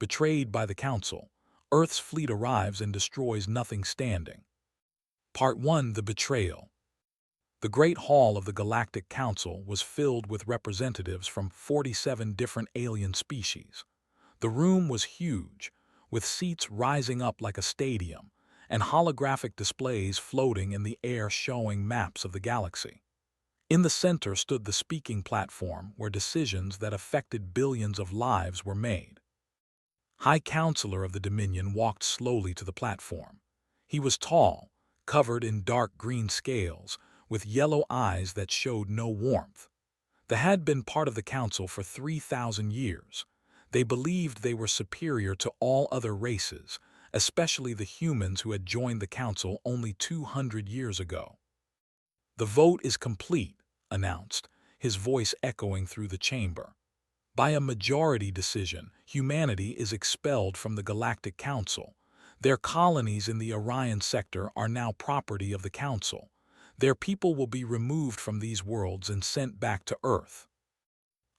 Betrayed by the Council, Earth's fleet arrives and destroys nothing standing. Part 1: The Betrayal. The Great Hall of the Galactic Council was filled with representatives from 47 different alien species. The room was huge, with seats rising up like a stadium, and holographic displays floating in the air showing maps of the galaxy. In the center stood the speaking platform where decisions that affected billions of lives were made. High Counselor of the Dominion walked slowly to the platform. He was tall, covered in dark green scales, with yellow eyes that showed no warmth. They had been part of the Council for 3,000 years. They believed they were superior to all other races, especially the humans who had joined the Council only 200 years ago. "The vote is complete," announced, his voice echoing through the chamber. "By a majority decision, humanity is expelled from the Galactic Council. Their colonies in the Orion sector are now property of the Council. Their people will be removed from these worlds and sent back to Earth."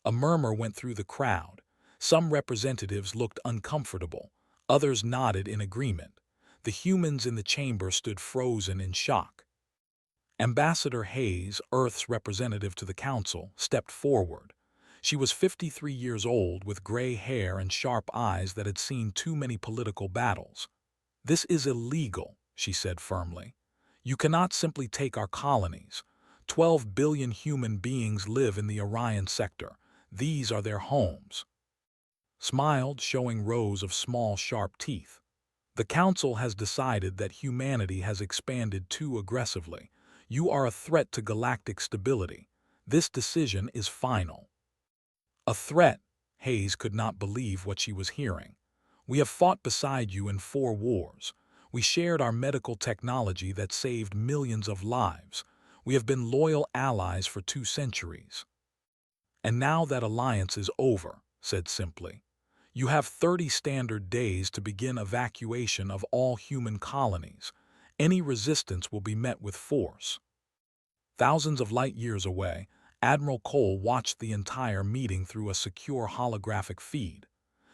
A murmur went through the crowd. Some representatives looked uncomfortable. Others nodded in agreement. The humans in the chamber stood frozen in shock. Ambassador Hayes, Earth's representative to the Council, stepped forward. She was 53 years old with gray hair and sharp eyes that had seen too many political battles. "This is illegal," she said firmly. "You cannot simply take our colonies. 12 billion human beings live in the Orion sector. These are their homes." Smiled, showing rows of small, sharp teeth. "The Council has decided that humanity has expanded too aggressively. You are a threat to galactic stability. This decision is final." "A threat?" Hayes could not believe what she was hearing. "We have fought beside you in 4 wars. We shared our medical technology that saved millions of lives. We have been loyal allies for 2 centuries. And now that alliance is over," said simply. "You have 30 standard days to begin evacuation of all human colonies. Any resistance will be met with force." Thousands of light years away, Admiral Cole watched the entire meeting through a secure holographic feed.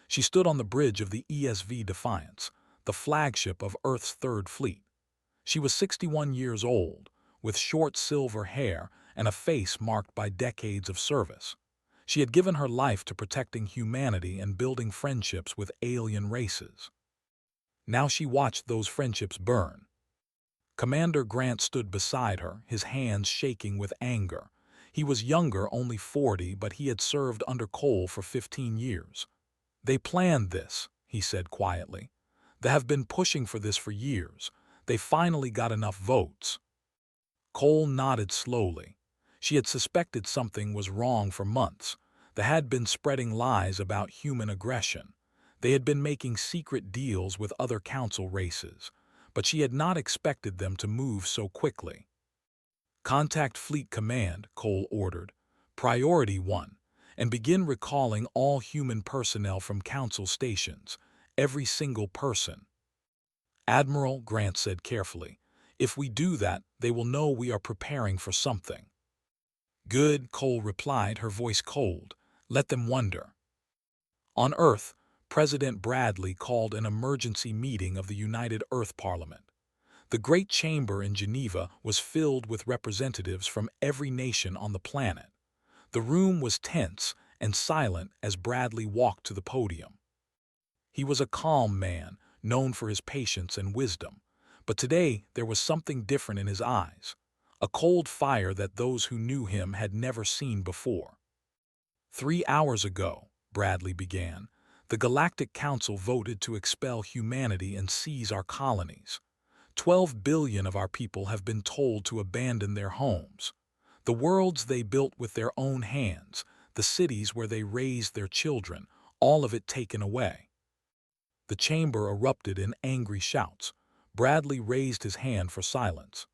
She stood on the bridge of the ESV Defiance, the flagship of Earth's Third Fleet. She was 61 years old, with short silver hair and a face marked by decades of service. She had given her life to protecting humanity and building friendships with alien races. Now she watched those friendships burn. Commander Grant stood beside her, his hands shaking with anger. He was younger, only 40, but he had served under Cole for 15 years. "They planned this," he said quietly. "They have been pushing for this for years. They finally got enough votes." Cole nodded slowly. She had suspected something was wrong for months. They had been spreading lies about human aggression. They had been making secret deals with other Council races, but she had not expected them to move so quickly. "Contact Fleet Command," Cole ordered. "Priority 1, and begin recalling all human personnel from Council stations, every single person." "Admiral," Grant said carefully, "if we do that, they will know we are preparing for something." "Good," Cole replied, her voice cold. "Let them wonder." On Earth, President Bradley called an emergency meeting of the United Earth Parliament. The Great Chamber in Geneva was filled with representatives from every nation on the planet. The room was tense and silent as Bradley walked to the podium. He was a calm man, known for his patience and wisdom, but today there was something different in his eyes, a cold fire that those who knew him had never seen before. 3 hours ago," Bradley began, "the Galactic Council voted to expel humanity and seize our colonies. 12 billion of our people have been told to abandon their homes. The worlds they built with their own hands, the cities where they raised their children, all of it taken away." The chamber erupted in angry shouts. Bradley raised his hand for silence.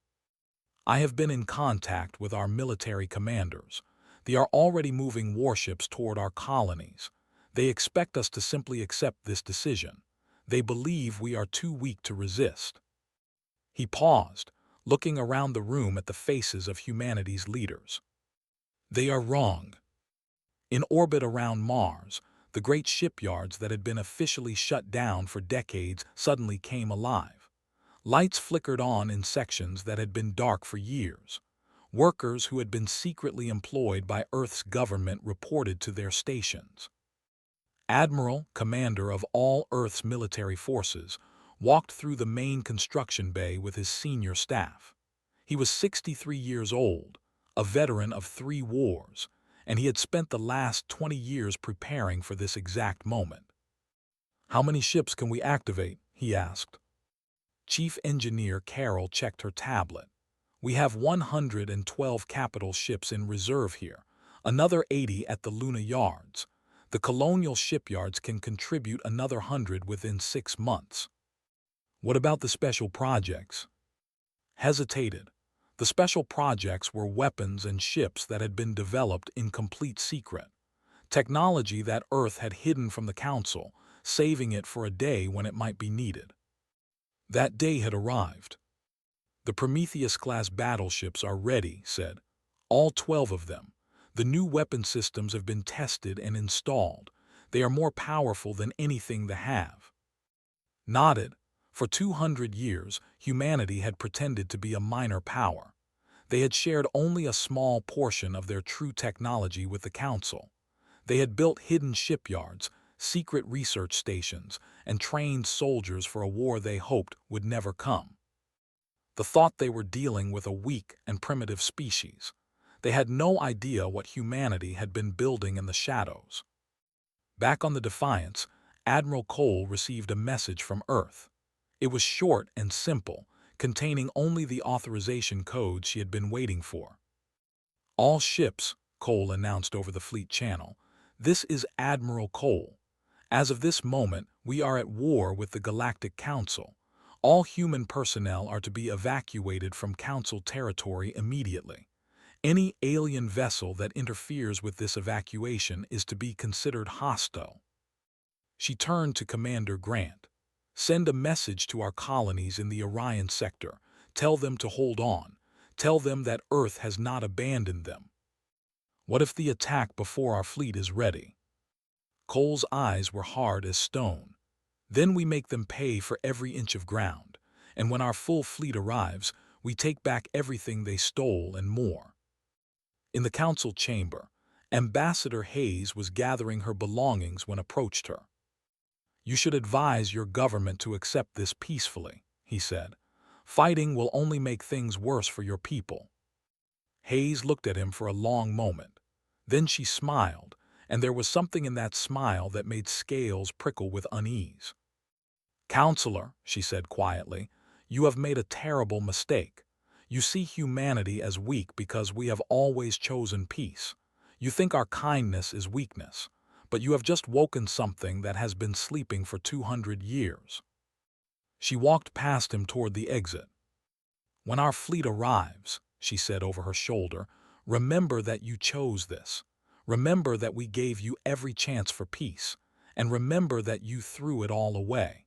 "I have been in contact with our military commanders. They are already moving warships toward our colonies. They expect us to simply accept this decision. They believe we are too weak to resist." He paused, looking around the room at the faces of humanity's leaders. "They are wrong. In orbit around Mars, The great shipyards that had been officially shut down for decades suddenly came alive. Lights flickered on in sections that had been dark for years. Workers who had been secretly employed by Earth's government reported to their stations. Admiral, commander of all Earth's military forces, walked through the main construction bay with his senior staff. He was 63 years old, a veteran of 3 wars, and he had spent the last 20 years preparing for this exact moment. "How many ships can we activate?" he asked. Chief Engineer Carol checked her tablet. "We have 112 capital ships in reserve here, another 80 at the Luna yards. The colonial shipyards can contribute another 100 within 6 months." "What about the special projects?" Hesitated. The special projects were weapons and ships that had been developed in complete secret. Technology that Earth had hidden from the Council, saving it for a day when it might be needed. That day had arrived. "The Prometheus-class battleships are ready," said. "All 12 of them. The new weapon systems have been tested and installed. They are more powerful than anything they have." Nodded. For 200 years, humanity had pretended to be a minor power. They had shared only a small portion of their true technology with the Council. They had built hidden shipyards, secret research stations, and trained soldiers for a war they hoped would never come. The thought they were dealing with a weak and primitive species. They had no idea what humanity had been building in the shadows. Back on the Defiance, Admiral Cole received a message from Earth. It was short and simple, containing only the authorization code she had been waiting for. "All ships," Cole announced over the fleet channel. "This is Admiral Cole. As of this moment, we are at war with the Galactic Council. All human personnel are to be evacuated from Council territory immediately. Any alien vessel that interferes with this evacuation is to be considered hostile." She turned to Commander Grant. "Send a message to our colonies in the Orion sector. Tell them to hold on. Tell them that Earth has not abandoned them." "What if the attack before our fleet is ready?" Cole's eyes were hard as stone. "Then we make them pay for every inch of ground, and when our full fleet arrives, we take back everything they stole and more." In the council chamber, Ambassador Hayes was gathering her belongings when approached her. "You should advise your government to accept this peacefully," he said. "Fighting will only make things worse for your people." Hayes looked at him for a long moment. Then she smiled, and there was something in that smile that made scales prickle with unease. "Counselor," she said quietly, "you have made a terrible mistake. You see humanity as weak because we have always chosen peace. You think our kindness is weakness, but you have just woken something that has been sleeping for 200 years." She walked past him toward the exit. "When our fleet arrives," she said over her shoulder, "remember that you chose this. Remember that we gave you every chance for peace, and remember that you threw it all away."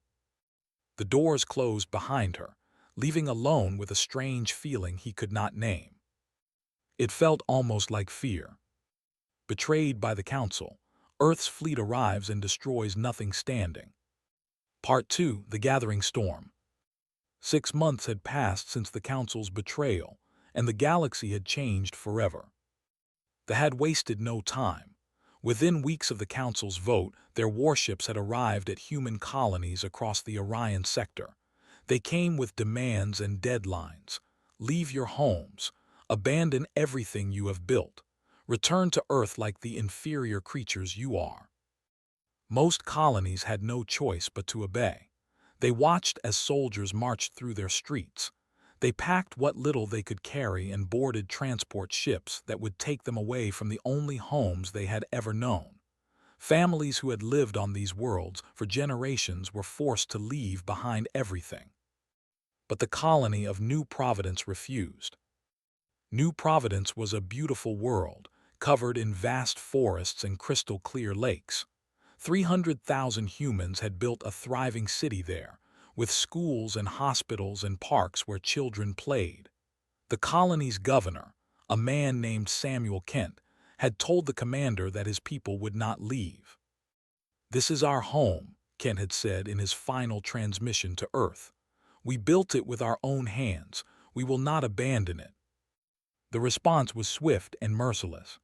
The doors closed behind her, leaving alone with a strange feeling he could not name. It felt almost like fear. Betrayed by the Council, Earth's fleet arrives and destroys nothing standing. Part 2: The Gathering Storm. 6 months had passed since the Council's betrayal, and the galaxy had changed forever. They had wasted no time. Within weeks of the Council's vote, their warships had arrived at human colonies across the Orion sector. They came with demands and deadlines. "Leave your homes. Abandon everything you have built. Return to Earth like the inferior creatures you are." Most colonies had no choice but to obey. They watched as soldiers marched through their streets. They packed what little they could carry and boarded transport ships that would take them away from the only homes they had ever known. Families who had lived on these worlds for generations were forced to leave behind everything. But the colony of New Providence refused. New Providence was a beautiful world, covered in vast forests and crystal-clear lakes. 300,000 humans had built a thriving city there, with schools and hospitals and parks where children played. The colony's governor, a man named Samuel Kent, had told the commander that his people would not leave. "This is our home," Kent had said in his final transmission to Earth. "We built it with our own hands. We will not abandon it." The response was swift and merciless.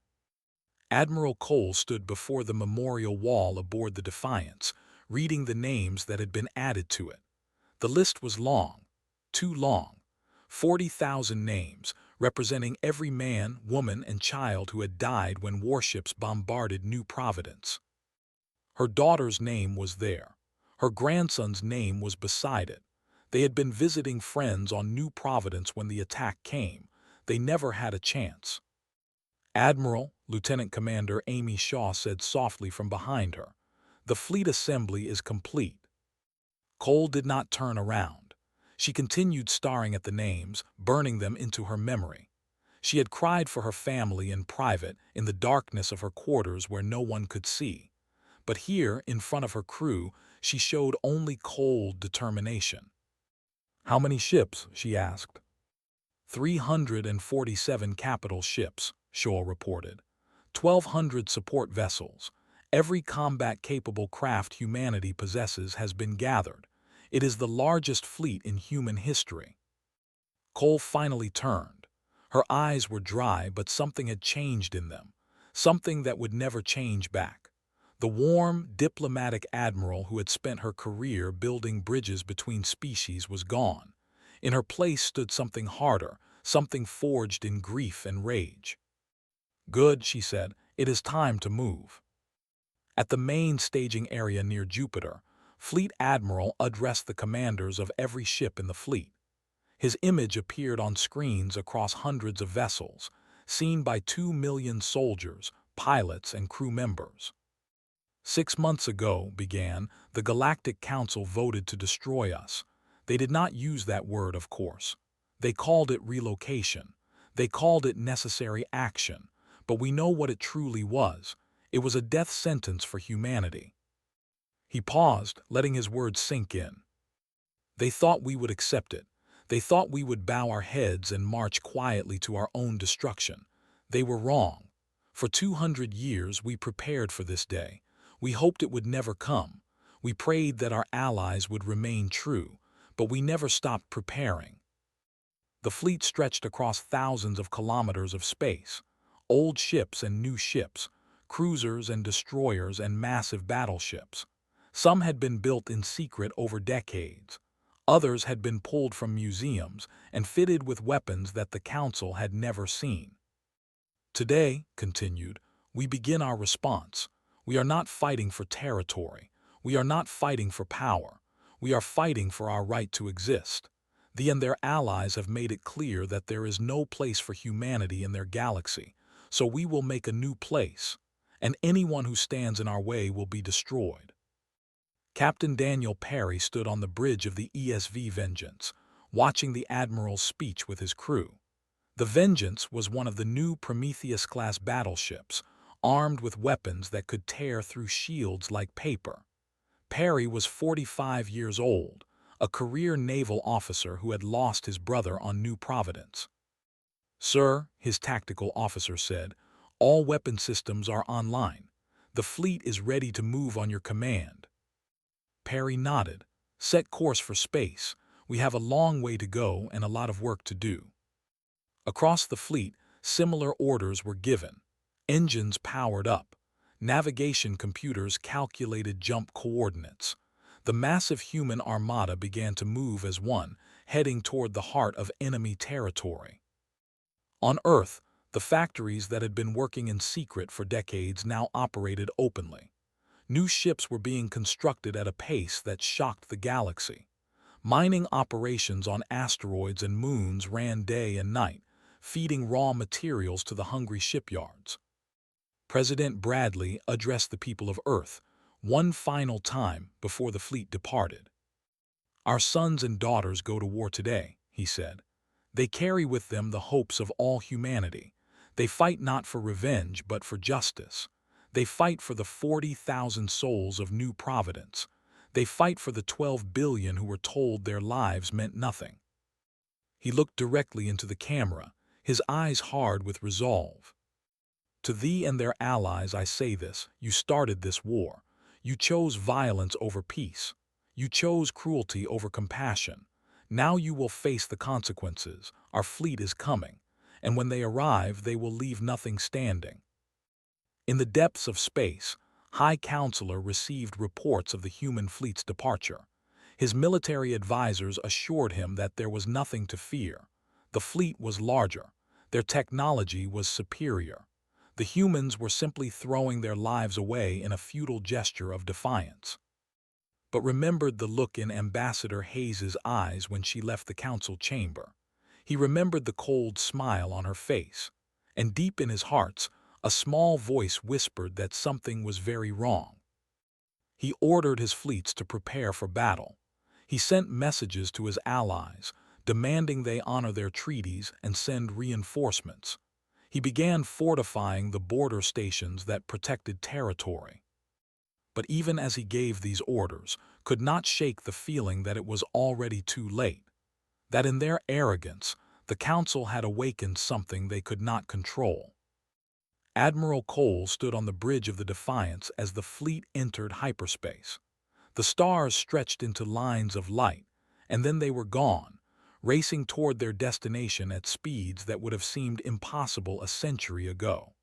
Admiral Cole stood before the memorial wall aboard the Defiance, reading the names that had been added to it. The list was long, too long. 40,000 names, representing every man, woman, and child who had died when warships bombarded New Providence. Her daughter's name was there. Her grandson's name was beside it. They had been visiting friends on New Providence when the attack came. They never had a chance. "Admiral," Lieutenant Commander Amy Shaw said softly from behind her, "the fleet assembly is complete." Cole did not turn around. She continued staring at the names, burning them into her memory. She had cried for her family in private, in the darkness of her quarters where no one could see. But here, in front of her crew, she showed only cold determination. "How many ships?" she asked. 347 capital ships, Shaw reported. 1,200 support vessels. Every combat-capable craft humanity possesses has been gathered. It is the largest fleet in human history. Cole finally turned. Her eyes were dry, but something had changed in them. Something that would never change back. The warm, diplomatic admiral who had spent her career building bridges between species was gone. In her place stood something harder, something forged in grief and rage. "Good," she said. "It is time to move." At the main staging area near Jupiter, Fleet Admiral addressed the commanders of every ship in the fleet. His image appeared on screens across hundreds of vessels, seen by 2 million soldiers, pilots, and crew members. "6 months ago," began, "the Galactic Council voted to destroy us. They did not use that word, of course. They called it relocation. They called it necessary action. But we know what it truly was. It was a death sentence for humanity." He paused, letting his words sink in. "They thought we would accept it. They thought we would bow our heads and march quietly to our own destruction. They were wrong. For 200 years we prepared for this day. We hoped it would never come. We prayed that our allies would remain true, but we never stopped preparing." The fleet stretched across thousands of kilometers of space. Old ships and new ships, cruisers and destroyers and massive battleships. Some had been built in secret over decades. Others had been pulled from museums and fitted with weapons that the Council had never seen. "Today," continued, "we begin our response. We are not fighting for territory. We are not fighting for power. We are fighting for our right to exist. They and their allies have made it clear that there is no place for humanity in their galaxy, so we will make a new place, and anyone who stands in our way will be destroyed." Captain Daniel Perry stood on the bridge of the ESV Vengeance, watching the Admiral's speech with his crew. The Vengeance was one of the new Prometheus-class battleships, armed with weapons that could tear through shields like paper. Perry was 45 years old, a career naval officer who had lost his brother on New Providence. "Sir," his tactical officer said, "all weapon systems are online. The fleet is ready to move on your command." Perry nodded. "Set course for space. We have a long way to go and a lot of work to do." Across the fleet, similar orders were given. Engines powered up. Navigation computers calculated jump coordinates. The massive human armada began to move as one, heading toward the heart of enemy territory. On Earth, the factories that had been working in secret for decades now operated openly. New ships were being constructed at a pace that shocked the galaxy. Mining operations on asteroids and moons ran day and night, feeding raw materials to the hungry shipyards. President Bradley addressed the people of Earth one final time before the fleet departed. "Our sons and daughters go to war today," he said. "They carry with them the hopes of all humanity. They fight not for revenge but for justice. They fight for the 40,000 souls of New Providence. They fight for the 12 billion who were told their lives meant nothing." He looked directly into the camera, his eyes hard with resolve. "To thee and their allies I say this: you started this war. You chose violence over peace. You chose cruelty over compassion. Now you will face the consequences. Our fleet is coming, and when they arrive, they will leave nothing standing." In the depths of space, High Counselor received reports of the human fleet's departure. His military advisors assured him that there was nothing to fear. The fleet was larger. Their technology was superior. The humans were simply throwing their lives away in a futile gesture of defiance. But remembered the look in Ambassador Hayes's eyes when she left the council chamber. He remembered the cold smile on her face. And deep in his heart, a small voice whispered that something was very wrong. He ordered his fleets to prepare for battle. He sent messages to his allies, demanding they honor their treaties and send reinforcements. He began fortifying the border stations that protected territory. But even as he gave these orders, could not shake the feeling that it was already too late, that in their arrogance, the council had awakened something they could not control. Admiral Cole stood on the bridge of the Defiance as the fleet entered hyperspace. The stars stretched into lines of light, and then they were gone, racing toward their destination at speeds that would have seemed impossible a century ago.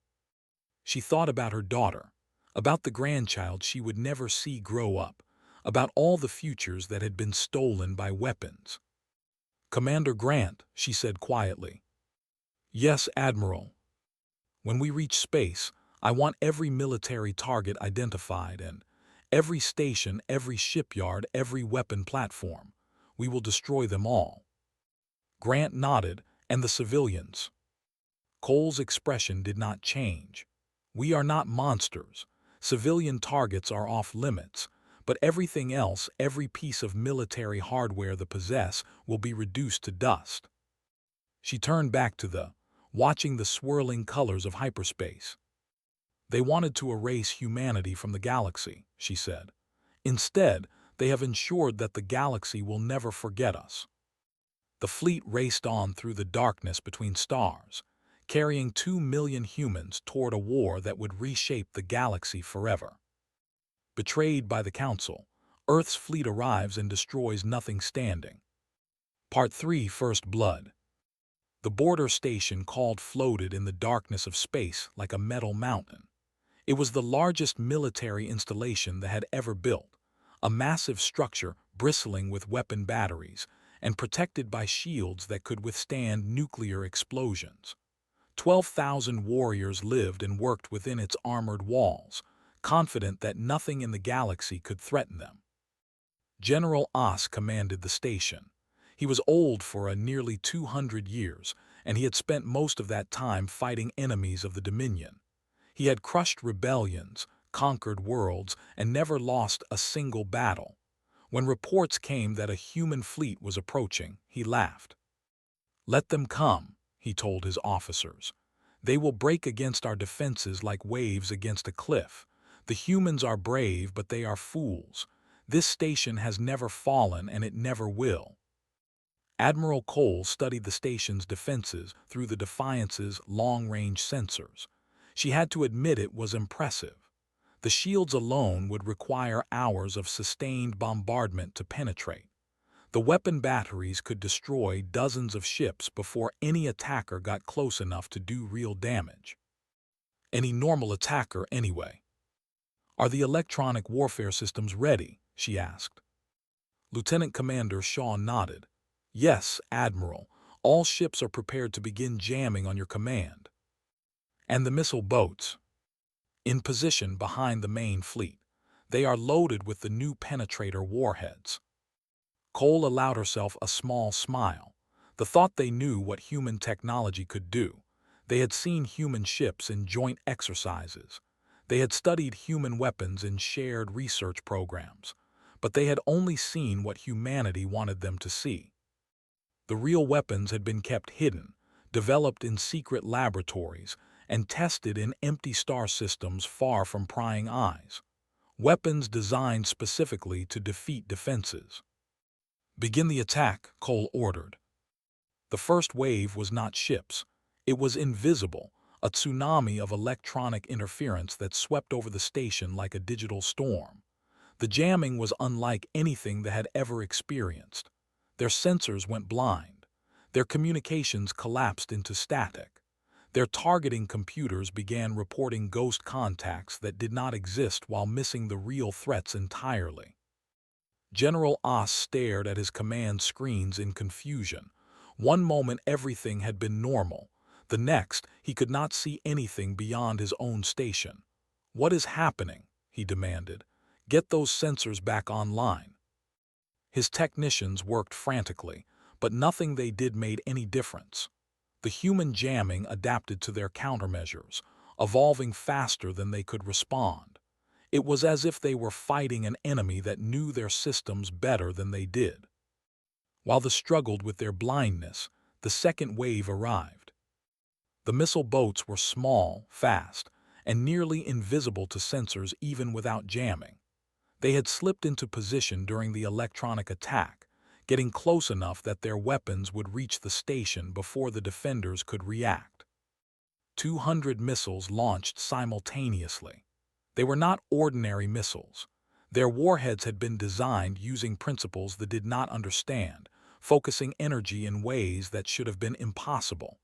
She thought about her daughter, about the grandchild she would never see grow up, about all the futures that had been stolen by weapons. "Commander Grant," she said quietly. "Yes, Admiral. When we reach space, I want every military target identified and every station, every shipyard, every weapon platform. We will destroy them all." Grant nodded, and the civilians. Cole's expression did not change. "We are not monsters. Civilian targets are off limits, but everything else, every piece of military hardware they possess, will be reduced to dust." She turned back to watching the swirling colors of hyperspace. "They wanted to erase humanity from the galaxy," she said. "Instead, they have ensured that the galaxy will never forget us." The fleet raced on through the darkness between stars, carrying 2 million humans toward a war that would reshape the galaxy forever. Betrayed by the Council, Earth's fleet arrives and destroys nothing standing. Part 3: First Blood. The border station called floated in the darkness of space like a metal mountain. It was the largest military installation that had ever built, a massive structure bristling with weapon batteries and protected by shields that could withstand nuclear explosions. 12,000 warriors lived and worked within its armored walls, confident that nothing in the galaxy could threaten them. General Oss commanded the station. He was old for nearly 200 years, and he had spent most of that time fighting enemies of the Dominion. He had crushed rebellions, conquered worlds, and never lost a single battle. When reports came that a human fleet was approaching, he laughed. "Let them come," he told his officers. "They will break against our defenses like waves against a cliff. The humans are brave, but they are fools. This station has never fallen, and it never will." Admiral Cole studied the station's defenses through the Defiance's long-range sensors. She had to admit it was impressive. The shields alone would require hours of sustained bombardment to penetrate. The weapon batteries could destroy dozens of ships before any attacker got close enough to do real damage. Any normal attacker, anyway. "Are the electronic warfare systems ready?" she asked. Lieutenant Commander Shaw nodded. "Yes, Admiral. All ships are prepared to begin jamming on your command." "And the missile boats?" "In position behind the main fleet. They are loaded with the new penetrator warheads." Cole allowed herself a small smile. The thought they knew what human technology could do. They had seen human ships in joint exercises. They had studied human weapons in shared research programs. But they had only seen what humanity wanted them to see. The real weapons had been kept hidden, developed in secret laboratories, and tested in empty star systems far from prying eyes. Weapons designed specifically to defeat defenses. "Begin the attack," Cole ordered. The first wave was not ships. It was invisible, a tsunami of electronic interference that swept over the station like a digital storm. The jamming was unlike anything they had ever experienced. Their sensors went blind. Their communications collapsed into static. Their targeting computers began reporting ghost contacts that did not exist while missing the real threats entirely. General Oss stared at his command screens in confusion. One moment everything had been normal. The next, he could not see anything beyond his own station. "What is happening?" he demanded. "Get those sensors back online." His technicians worked frantically, but nothing they did made any difference. The human jamming adapted to their countermeasures, evolving faster than they could respond. It was as if they were fighting an enemy that knew their systems better than they did. While they struggled with their blindness, the second wave arrived. The missile boats were small, fast, and nearly invisible to sensors even without jamming. They had slipped into position during the electronic attack, getting close enough that their weapons would reach the station before the defenders could react. 200 missiles launched simultaneously. They were not ordinary missiles. Their warheads had been designed using principles they did not understand, focusing energy in ways that should have been impossible.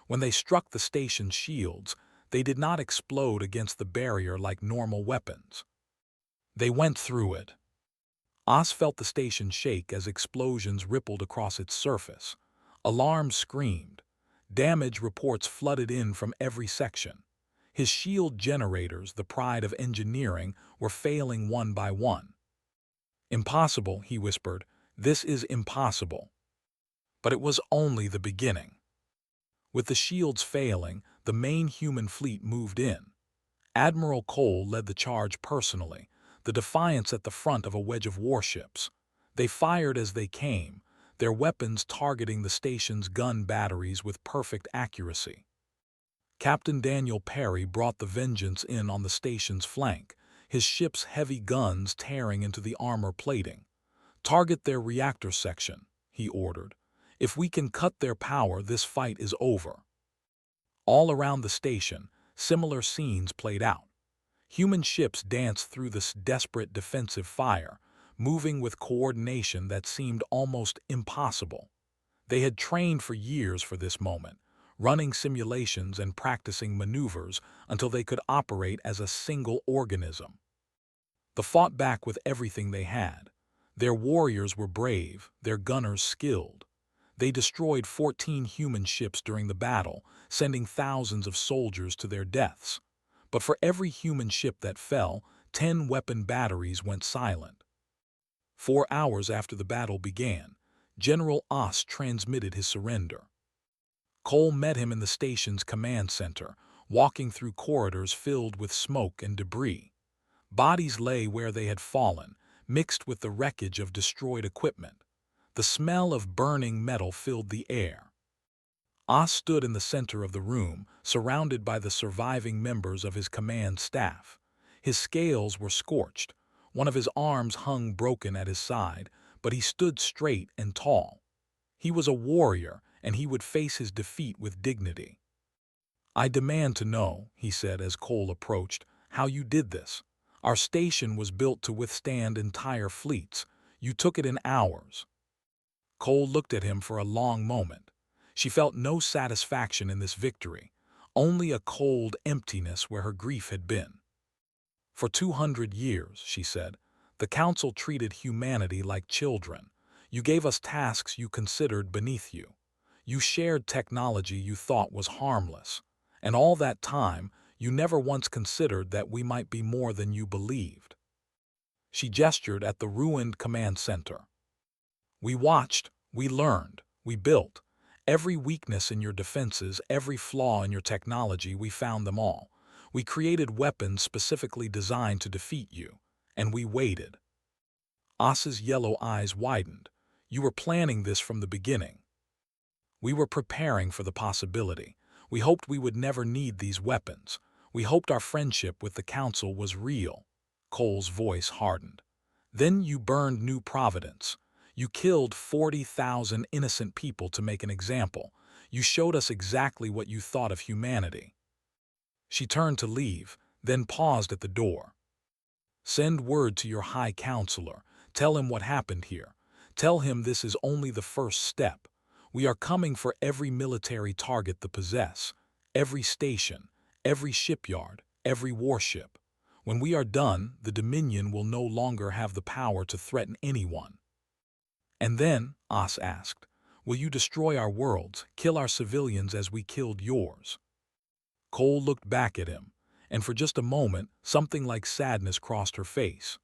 When they struck the station's shields, they did not explode against the barrier like normal weapons. They went through it. Oz felt the station shake as explosions rippled across its surface. Alarms screamed. Damage reports flooded in from every section. His shield generators, the pride of engineering, were failing one by one. "Impossible," he whispered. "This is impossible." But it was only the beginning. With the shields failing, the main human fleet moved in. Admiral Cole led the charge personally, the Defiance at the front of a wedge of warships. They fired as they came, their weapons targeting the station's gun batteries with perfect accuracy. Captain Daniel Perry brought the vengeance in on the station's flank, his ship's heavy guns tearing into the armor plating. "Target their reactor section," he ordered. "If we can cut their power, this fight is over." All around the station, similar scenes played out. Human ships danced through this desperate defensive fire, moving with coordination that seemed almost impossible. They had trained for years for this moment, running simulations and practicing maneuvers until they could operate as a single organism. They fought back with everything they had. Their warriors were brave, their gunners skilled. They destroyed 14 human ships during the battle, sending thousands of soldiers to their deaths. But for every human ship that fell, 10 weapon batteries went silent. 4 hours after the battle began, General Oss transmitted his surrender. Cole met him in the station's command center, walking through corridors filled with smoke and debris. Bodies lay where they had fallen, mixed with the wreckage of destroyed equipment. The smell of burning metal filled the air. Oz stood in the center of the room, surrounded by the surviving members of his command staff. His scales were scorched. One of his arms hung broken at his side, but he stood straight and tall. He was a warrior, and he would face his defeat with dignity. "I demand to know," he said as Cole approached, "how you did this. Our station was built to withstand entire fleets. You took it in hours." Cole looked at him for a long moment. She felt no satisfaction in this victory, only a cold emptiness where her grief had been. "For 200 years," she said, "the Council treated humanity like children. You gave us tasks you considered beneath you. You shared technology you thought was harmless. And all that time, you never once considered that we might be more than you believed." She gestured at the ruined command center. "We watched, we learned, we built. Every weakness in your defenses, every flaw in your technology, we found them all. We created weapons specifically designed to defeat you. And we waited." Oss's yellow eyes widened. "You were planning this from the beginning." "We were preparing for the possibility. We hoped we would never need these weapons. We hoped our friendship with the Council was real." Cole's voice hardened. "Then you burned New Providence. You killed 40,000 innocent people to make an example. You showed us exactly what you thought of humanity." She turned to leave, then paused at the door. Send word to your High Counselor. Tell him what happened here. Tell him this is only the first step. We are coming for every military target the possess, every station, every shipyard, every warship. When we are done, the Dominion will no longer have the power to threaten anyone. And then, Os asked, will you destroy our worlds, kill our civilians as we killed yours? Cole looked back at him, and for just a moment, something like sadness crossed her face.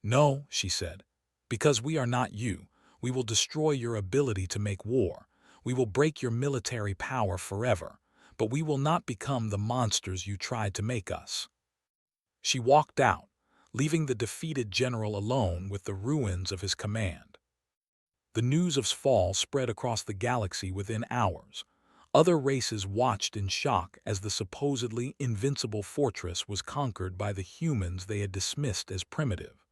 No, she said, because we are not you. We will destroy your ability to make war. We will break your military power forever, but we will not become the monsters you tried to make us. She walked out, leaving the defeated general alone with the ruins of his command. The news of fall spread across the galaxy within hours. Other races watched in shock as the supposedly invincible fortress was conquered by the humans they had dismissed as primitive.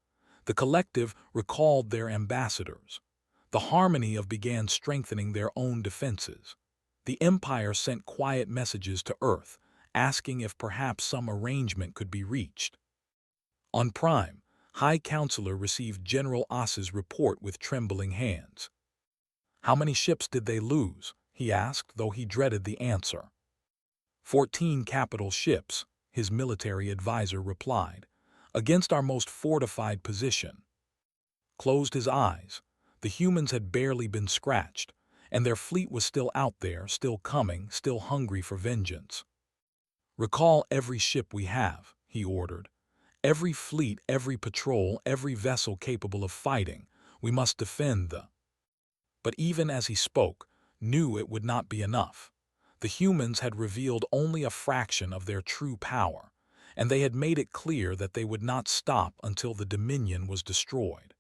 The collective recalled their ambassadors. The harmony of began strengthening their own defenses. The Empire sent quiet messages to Earth, asking if perhaps some arrangement could be reached. On Prime, High Counselor received General Os's report with trembling hands. How many ships did they lose? He asked, though he dreaded the answer. 14 capital ships, his military advisor replied, against our most fortified position. Closed his eyes. The humans had barely been scratched, and their fleet was still out there, still coming, still hungry for vengeance. Recall every ship we have, he ordered. Every fleet, every patrol, every vessel capable of fighting. We must defend the... But even as he spoke, knew it would not be enough. The humans had revealed only a fraction of their true power, and they had made it clear that they would not stop until the Dominion was destroyed.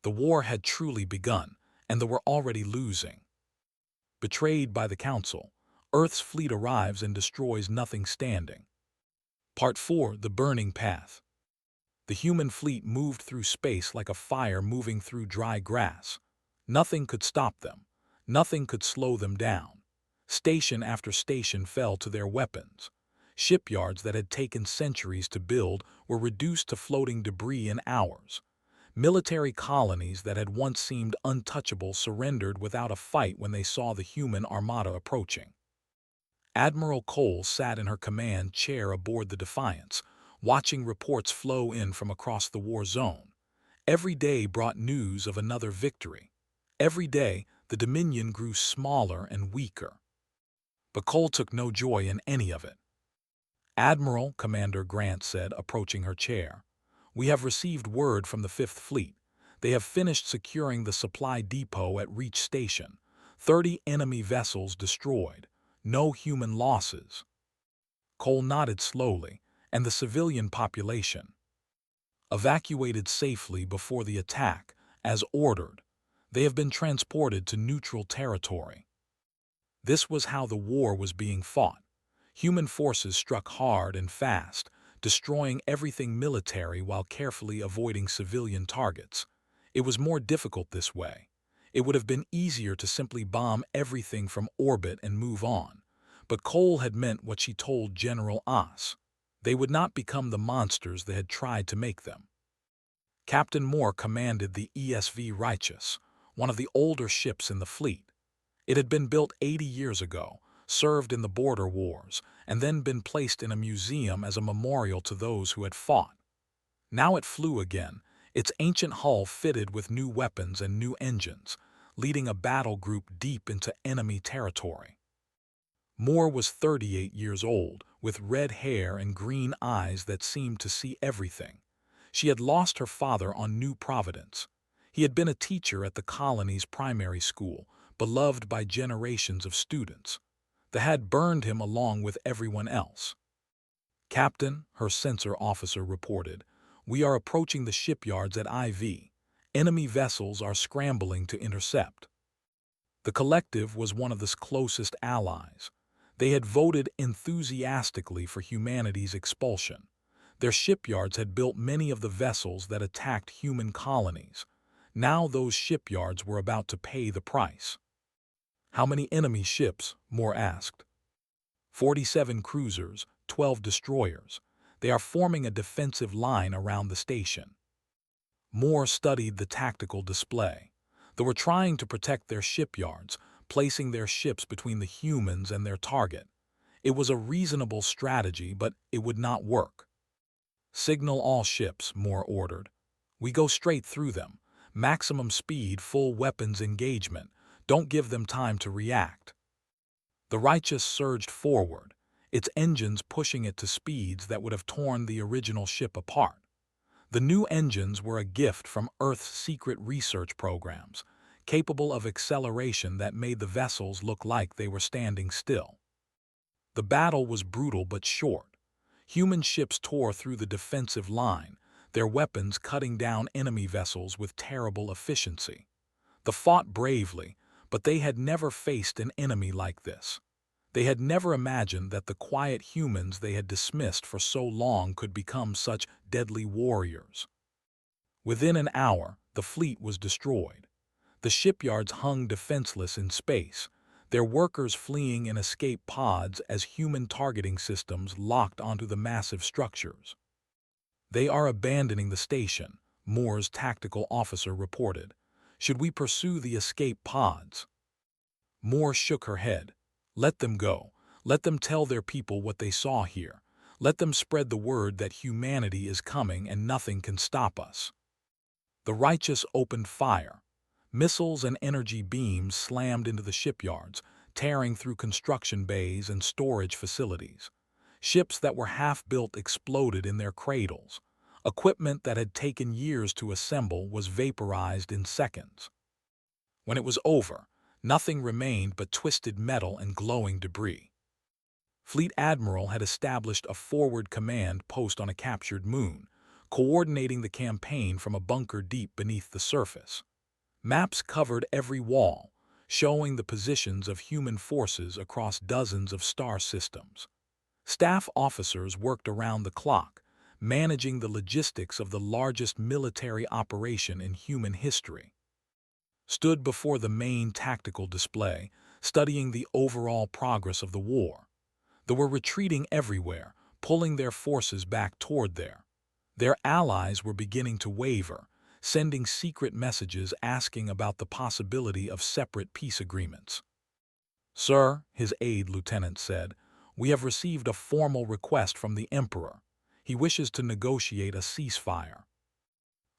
The war had truly begun, and they were already losing. Betrayed by the Council, Earth's fleet arrives and destroys nothing standing. Part 4: The Burning Path. The human fleet moved through space like a fire moving through dry grass. Nothing could stop them. Nothing could slow them down. Station after station fell to their weapons. Shipyards that had taken centuries to build were reduced to floating debris in hours. Military colonies that had once seemed untouchable surrendered without a fight when they saw the human armada approaching. Admiral Cole sat in her command chair aboard the Defiance, watching reports flow in from across the war zone. Every day brought news of another victory. Every day, the Dominion grew smaller and weaker. But Cole took no joy in any of it. Admiral, Commander Grant said, approaching her chair, we have received word from the Fifth Fleet. They have finished securing the supply depot at Reach Station. 30 enemy vessels destroyed. No human losses. Cole nodded slowly, and the civilian population evacuated safely before the attack, as ordered. They have been transported to neutral territory. This was how the war was being fought. Human forces struck hard and fast, destroying everything military while carefully avoiding civilian targets. It was more difficult this way. It would have been easier to simply bomb everything from orbit and move on. But Cole had meant what she told General Os. They would not become the monsters they had tried to make them. Captain Moore commanded the ESV Righteous, one of the older ships in the fleet. It had been built 80 years ago, served in the border wars, and then been placed in a museum as a memorial to those who had fought. Now it flew again, its ancient hull fitted with new weapons and new engines, leading a battle group deep into enemy territory. Moore was 38 years old, with red hair and green eyes that seemed to see everything. She had lost her father on New Providence. He had been a teacher at the colony's primary school, beloved by generations of students. The had burned him along with everyone else. Captain, her censor officer reported, we are approaching the shipyards at IV. Enemy vessels are scrambling to intercept. The collective was one of the closest allies. They had voted enthusiastically for humanity's expulsion. Their shipyards had built many of the vessels that attacked human colonies. Now those shipyards were about to pay the price. How many enemy ships? Moore asked. 47 cruisers, 12 destroyers. They are forming a defensive line around the station. Moore studied the tactical display. They were trying to protect their shipyards, placing their ships between the humans and their target. It was a reasonable strategy, but it would not work. "Signal all ships," Moore ordered. "We go straight through them. Maximum speed, full weapons engagement. Don't give them time to react." The Righteous surged forward, its engines pushing it to speeds that would have torn the original ship apart. The new engines were a gift from Earth's secret research programs, capable of acceleration that made the vessels look like they were standing still. The battle was brutal but short. Human ships tore through the defensive line, their weapons cutting down enemy vessels with terrible efficiency. They fought bravely, but they had never faced an enemy like this. They had never imagined that the quiet humans they had dismissed for so long could become such deadly warriors. Within an hour, the fleet was destroyed. The shipyards hung defenseless in space, their workers fleeing in escape pods as human targeting systems locked onto the massive structures. "They are abandoning the station," Moore's tactical officer reported. "Should we pursue the escape pods?" Moore shook her head. "Let them go. Let them tell their people what they saw here. Let them spread the word that humanity is coming and nothing can stop us." The Righteous opened fire. Missiles and energy beams slammed into the shipyards, tearing through construction bays and storage facilities. Ships that were half-built exploded in their cradles. Equipment that had taken years to assemble was vaporized in seconds. When it was over, nothing remained but twisted metal and glowing debris. Fleet Admiral had established a forward command post on a captured moon, coordinating the campaign from a bunker deep beneath the surface. Maps covered every wall, showing the positions of human forces across dozens of star systems. Staff officers worked around the clock, managing the logistics of the largest military operation in human history. Stood before the main tactical display, studying the overall progress of the war. They were retreating everywhere, pulling their forces back toward there. Their allies were beginning to waver, sending secret messages asking about the possibility of separate peace agreements. "Sir," his aide-lieutenant said, "we have received a formal request from the Emperor. He wishes to negotiate a ceasefire."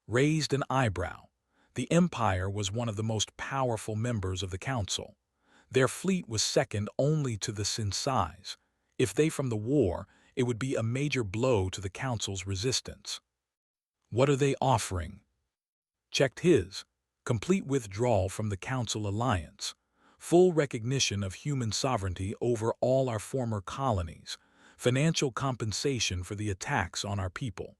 Raised an eyebrow. The Empire was one of the most powerful members of the Council. Their fleet was second only to the in size. If they from the war, it would be a major blow to the Council's resistance. "What are they offering?" Checked his. "Complete withdrawal from the Council alliance. Full recognition of human sovereignty over all our former colonies. Financial compensation for the attacks on our people.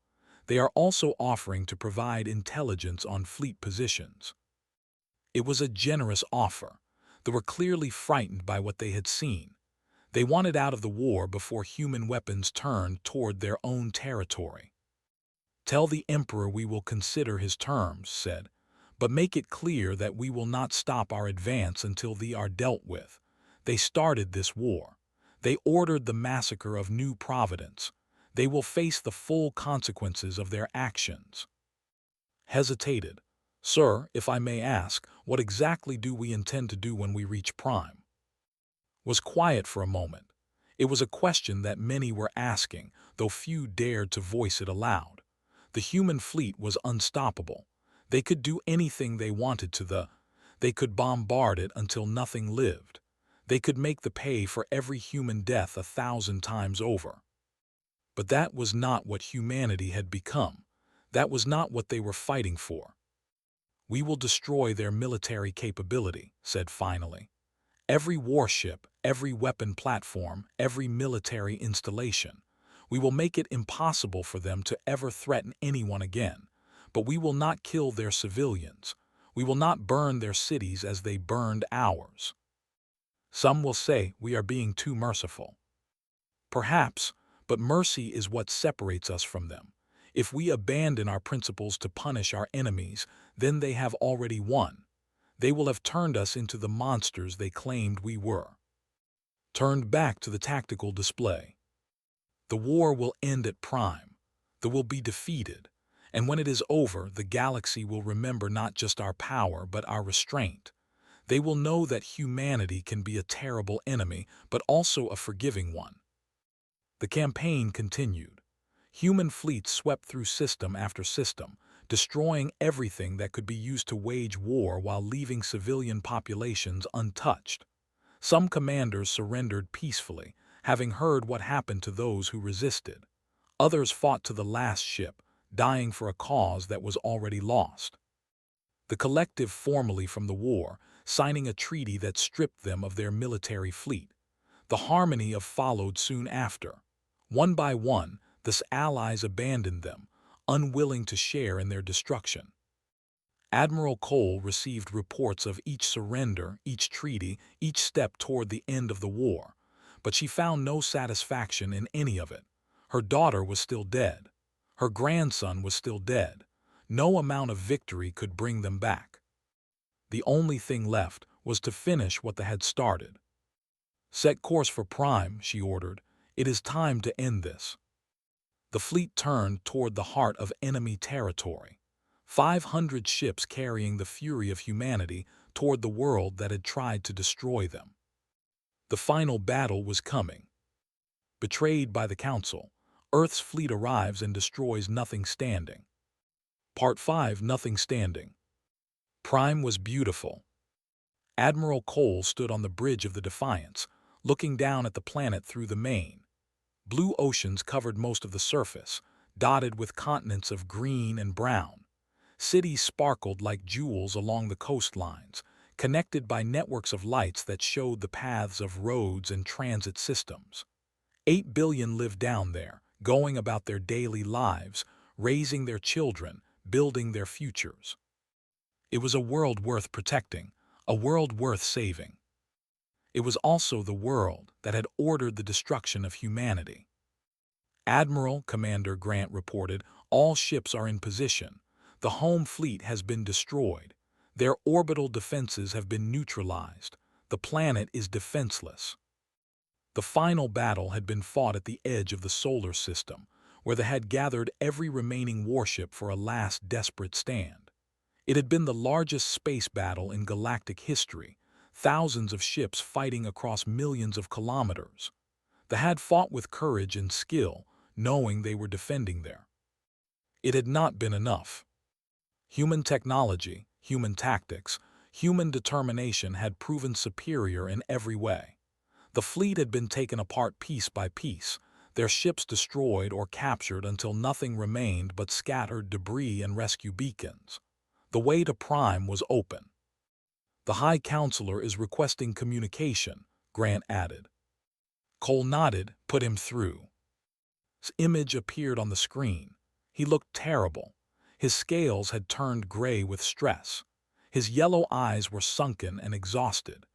They are also offering to provide intelligence on fleet positions." It was a generous offer. They were clearly frightened by what they had seen. They wanted out of the war before human weapons turned toward their own territory. "Tell the Emperor we will consider his terms," said, "but make it clear that we will not stop our advance until they are dealt with. They started this war. They ordered the massacre of New Providence. They will face the full consequences of their actions." Hesitated. "Sir, if I may ask, what exactly do we intend to do when we reach Prime?" Was quiet for a moment. It was a question that many were asking, though few dared to voice it aloud. The human fleet was unstoppable. They could do anything they wanted to They could bombard it until nothing lived. They could make the pay for every human death 1,000 times over. But that was not what humanity had become. That was not what they were fighting for. "We will destroy their military capability," said finally. "Every warship, every weapon platform, every military installation. We will make it impossible for them to ever threaten anyone again. But we will not kill their civilians. We will not burn their cities as they burned ours." Some will say we are being too merciful. Perhaps, but mercy is what separates us from them. If we abandon our principles to punish our enemies, then they have already won. They will have turned us into the monsters they claimed we were. Turned back to the tactical display. The war will end at Prime. They will be defeated. And when it is over, the galaxy will remember not just our power, but our restraint. They will know that humanity can be a terrible enemy, but also a forgiving one. The campaign continued. Human fleets swept through system after system, destroying everything that could be used to wage war while leaving civilian populations untouched. Some commanders surrendered peacefully, having heard what happened to those who resisted. Others fought to the last ship, dying for a cause that was already lost. The collective formally from the war, signing a treaty that stripped them of their military fleet. The harmony of followed soon after. One by one, the allies abandoned them, unwilling to share in their destruction. Admiral Cole received reports of each surrender, each treaty, each step toward the end of the war, but she found no satisfaction in any of it. Her daughter was still dead. Her grandson was still dead. No amount of victory could bring them back. The only thing left was to finish what they had started. "Set course for Prime," she ordered. "It is time to end this." The fleet turned toward the heart of enemy territory. 500 ships carrying the fury of humanity toward the world that had tried to destroy them. The final battle was coming. Betrayed by the Council, Earth's fleet arrives and destroys Nothing Standing. Part 5, Nothing Standing. Prime was beautiful. Admiral Cole stood on the bridge of the Defiance, looking down at the planet through the main. Blue oceans covered most of the surface, dotted with continents of green and brown. Cities sparkled like jewels along the coastlines, connected by networks of lights that showed the paths of roads and transit systems. 8 billion lived down there, going about their daily lives, raising their children, building their futures. It was a world worth protecting, a world worth saving. It was also the world that had ordered the destruction of humanity. "Admiral," Commander Grant reported, "all ships are in position. The home fleet has been destroyed. Their orbital defenses have been neutralized. The planet is defenseless." The final battle had been fought at the edge of the solar system, where they had gathered every remaining warship for a last desperate stand. It had been the largest space battle in galactic history, thousands of ships fighting across millions of kilometers. They had fought with courage and skill, knowing they were defending there. It had not been enough. Human technology, human tactics, human determination had proven superior in every way. The fleet had been taken apart piece by piece, their ships destroyed or captured until nothing remained but scattered debris and rescue beacons. The way to Prime was open. "The High Counselor is requesting communication," Grant added. Cole nodded, "Put him through." His image appeared on the screen. He looked terrible. His scales had turned gray with stress. His yellow eyes were sunken and exhausted.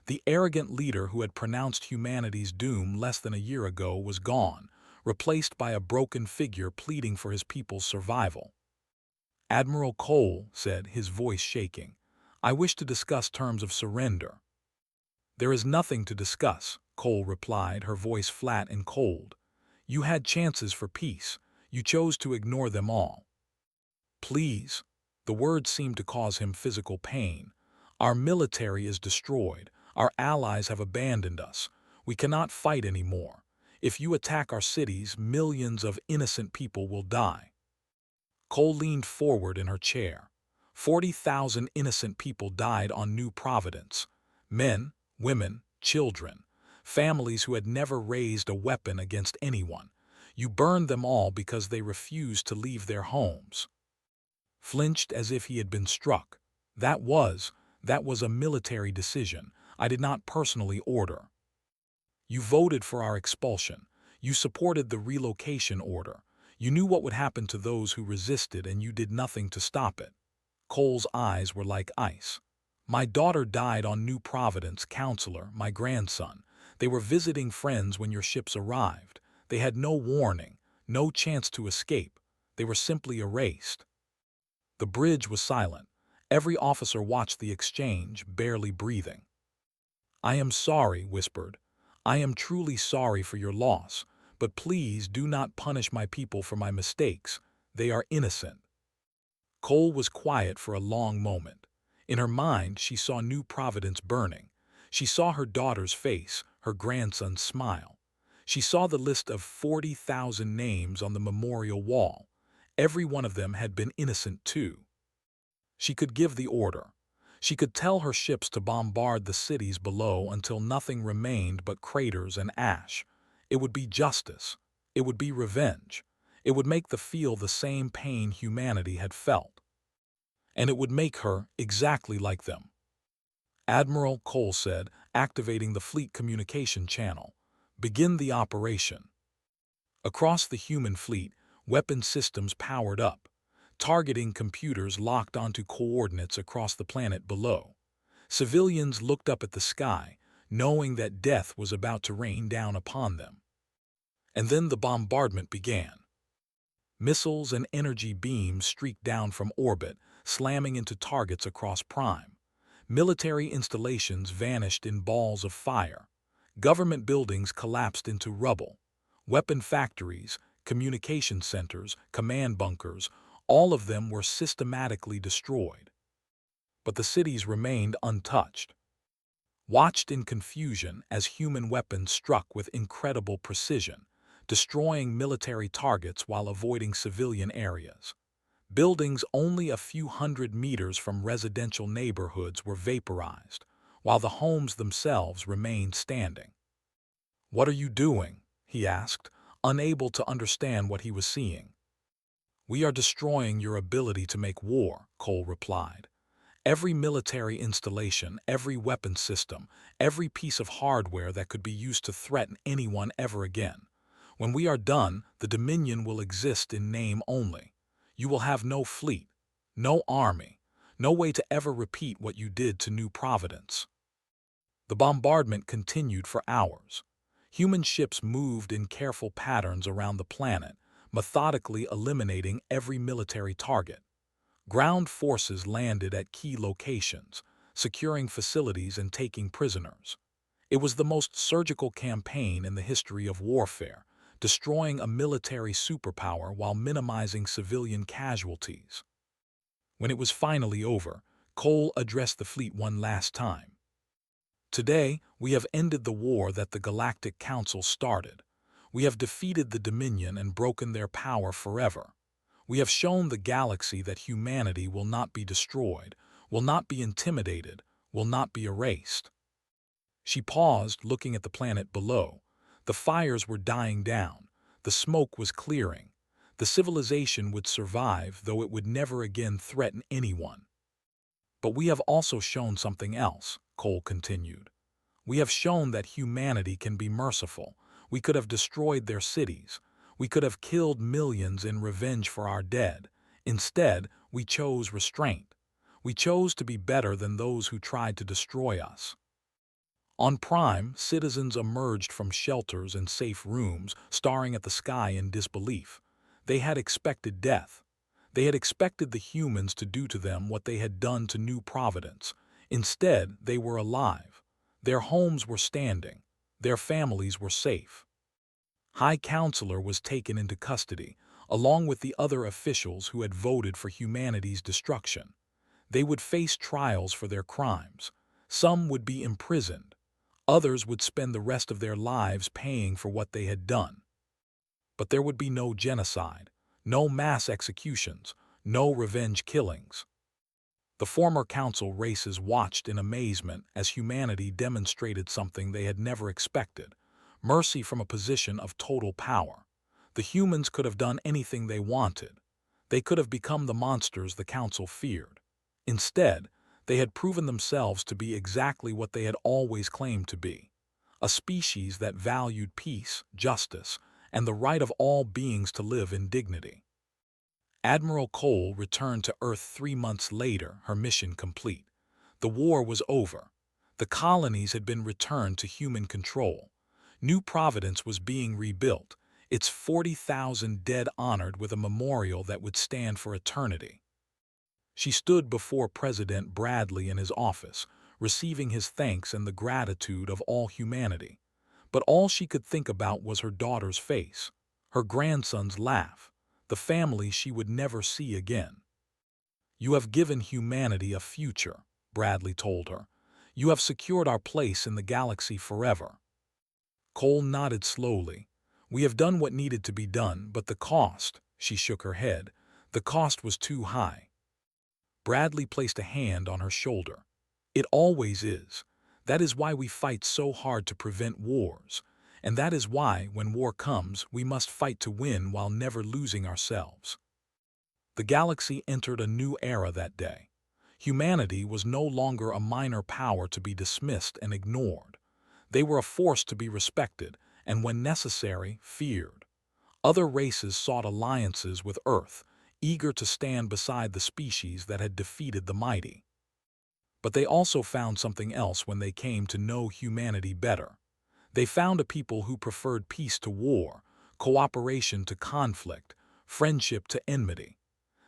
The arrogant leader who had pronounced humanity's doom less than a year ago was gone, replaced by a broken figure pleading for his people's survival. "Admiral Cole," said, his voice shaking, "I wish to discuss terms of surrender." "There is nothing to discuss," Cole replied, her voice flat and cold. "You had chances for peace. You chose to ignore them all." "Please." The words seemed to cause him physical pain. "Our military is destroyed. Our allies have abandoned us. We cannot fight anymore. If you attack our cities, millions of innocent people will die." Cole leaned forward in her chair. 40,000 innocent people died on New Providence. Men, women, children, families who had never raised a weapon against anyone. You burned them all because they refused to leave their homes. Flinched as if he had been struck. That was a military decision. I did not personally order." "You voted for our expulsion. You supported the relocation order. You knew what would happen to those who resisted, and you did nothing to stop it." Cole's eyes were like ice. "My daughter died on New Providence, Counselor, my grandson. They were visiting friends when your ships arrived. They had no warning, no chance to escape. They were simply erased." The bridge was silent. Every officer watched the exchange, barely breathing. "I am sorry," whispered. "I am truly sorry for your loss, But please do not punish my people for my mistakes. They are innocent." Cole was quiet for a long moment. In her mind, she saw New Providence burning. She saw her daughter's face, her grandson's smile. She saw the list of 40,000 names on the memorial wall. Every one of them had been innocent too. She could give the order. She could tell her ships to bombard the cities below until nothing remained but craters and ash. It would be justice. It would be revenge. It would make them feel the same pain humanity had felt. And it would make her exactly like them. Admiral Cole said, activating the fleet communication channel. "Begin the operation." Across the human fleet, weapon systems powered up. Targeting computers locked onto coordinates across the planet below. Civilians looked up at the sky, knowing that death was about to rain down upon them. And then the bombardment began. Missiles and energy beams streaked down from orbit, slamming into targets across Prime. Military installations vanished in balls of fire. Government buildings collapsed into rubble. Weapon factories, communication centers, command bunkers, all of them were systematically destroyed. But the cities remained untouched. Watched in confusion as human weapons struck with incredible precision, destroying military targets while avoiding civilian areas. Buildings only a few hundred meters from residential neighborhoods were vaporized, while the homes themselves remained standing. "What are you doing?" he asked, unable to understand what he was seeing. "We are destroying your ability to make war," Cole replied. "Every military installation, every weapon system, every piece of hardware that could be used to threaten anyone ever again. When we are done, the Dominion will exist in name only. You will have no fleet, no army, no way to ever repeat what you did to New Providence." The bombardment continued for hours. Human ships moved in careful patterns around the planet, methodically eliminating every military target. Ground forces landed at key locations, securing facilities and taking prisoners. It was the most surgical campaign in the history of warfare, destroying a military superpower while minimizing civilian casualties. When it was finally over, Cole addressed the fleet one last time. "Today, we have ended the war that the Galactic Council started. We have defeated the Dominion and broken their power forever. We have shown the galaxy that humanity will not be destroyed, will not be intimidated, will not be erased." She paused, looking at the planet below. The fires were dying down. The smoke was clearing. The civilization would survive, though it would never again threaten anyone. "But we have also shown something else," Cole continued. "We have shown that humanity can be merciful. We could have destroyed their cities. We could have killed millions in revenge for our dead. Instead, we chose restraint. We chose to be better than those who tried to destroy us." On Prime, citizens emerged from shelters and safe rooms, staring at the sky in disbelief. They had expected death. They had expected the humans to do to them what they had done to New Providence. Instead, they were alive. Their homes were standing. Their families were safe. High Counselor was taken into custody, along with the other officials who had voted for humanity's destruction. They would face trials for their crimes. Some would be imprisoned. Others would spend the rest of their lives paying for what they had done. But there would be no genocide, no mass executions, no revenge killings. The former council races watched in amazement as humanity demonstrated something they had never expected: mercy from a position of total power. The humans could have done anything they wanted. They could have become the monsters the council feared. Instead, they had proven themselves to be exactly what they had always claimed to be: a species that valued peace, justice, and the right of all beings to live in dignity. Admiral Cole returned to Earth 3 months later, her mission complete. The war was over. The colonies had been returned to human control. New Providence was being rebuilt, its 40,000 dead honored with a memorial that would stand for eternity. She stood before President Bradley in his office, receiving his thanks and the gratitude of all humanity. But all she could think about was her daughter's face, her grandson's laugh, the family she would never see again. "You have given humanity a future," Bradley told her. "You have secured our place in the galaxy forever." Cole nodded slowly. "We have done what needed to be done, but the cost," she shook her head, "the cost was too high." Bradley placed a hand on her shoulder. "It always is. That is why we fight so hard to prevent wars. And that is why, when war comes, we must fight to win while never losing ourselves." The galaxy entered a new era that day. Humanity was no longer a minor power to be dismissed and ignored. They were a force to be respected and, when necessary, feared. Other races sought alliances with Earth, eager to stand beside the species that had defeated the mighty. But they also found something else when they came to know humanity better. They found a people who preferred peace to war, cooperation to conflict, friendship to enmity.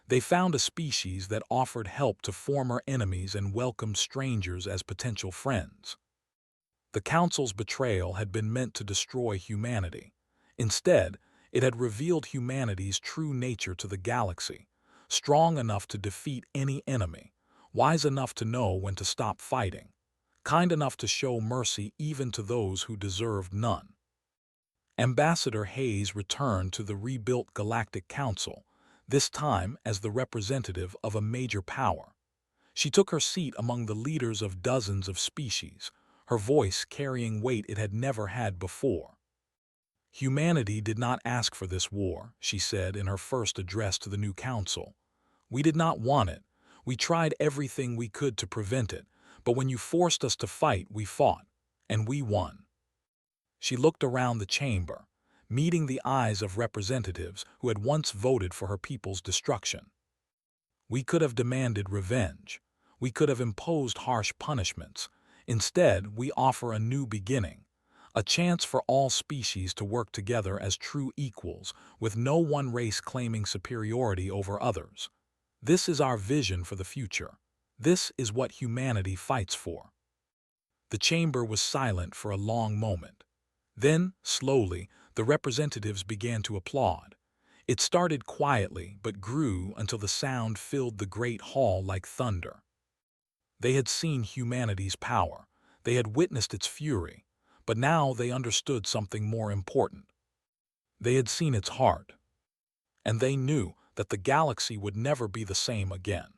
They found a species that offered help to former enemies and welcomed strangers as potential friends. The Council's betrayal had been meant to destroy humanity. Instead, it had revealed humanity's true nature to the galaxy, strong enough to defeat any enemy, wise enough to know when to stop fighting, kind enough to show mercy even to those who deserved none. Ambassador Hayes returned to the rebuilt Galactic Council, this time as the representative of a major power. She took her seat among the leaders of dozens of species, her voice carrying weight it had never had before. "Humanity did not ask for this war," she said in her first address to the new council. "We did not want it. We tried everything we could to prevent it, but when you forced us to fight, we fought, and we won." She looked around the chamber, meeting the eyes of representatives who had once voted for her people's destruction. "We could have demanded revenge. We could have imposed harsh punishments. Instead, we offer a new beginning, a chance for all species to work together as true equals, with no one race claiming superiority over others. This is our vision for the future. This is what humanity fights for." The chamber was silent for a long moment. Then, slowly, the representatives began to applaud. It started quietly but grew until the sound filled the great hall like thunder. They had seen humanity's power. They had witnessed its fury. But now they understood something more important. They had seen its heart. And they knew that the galaxy would never be the same again.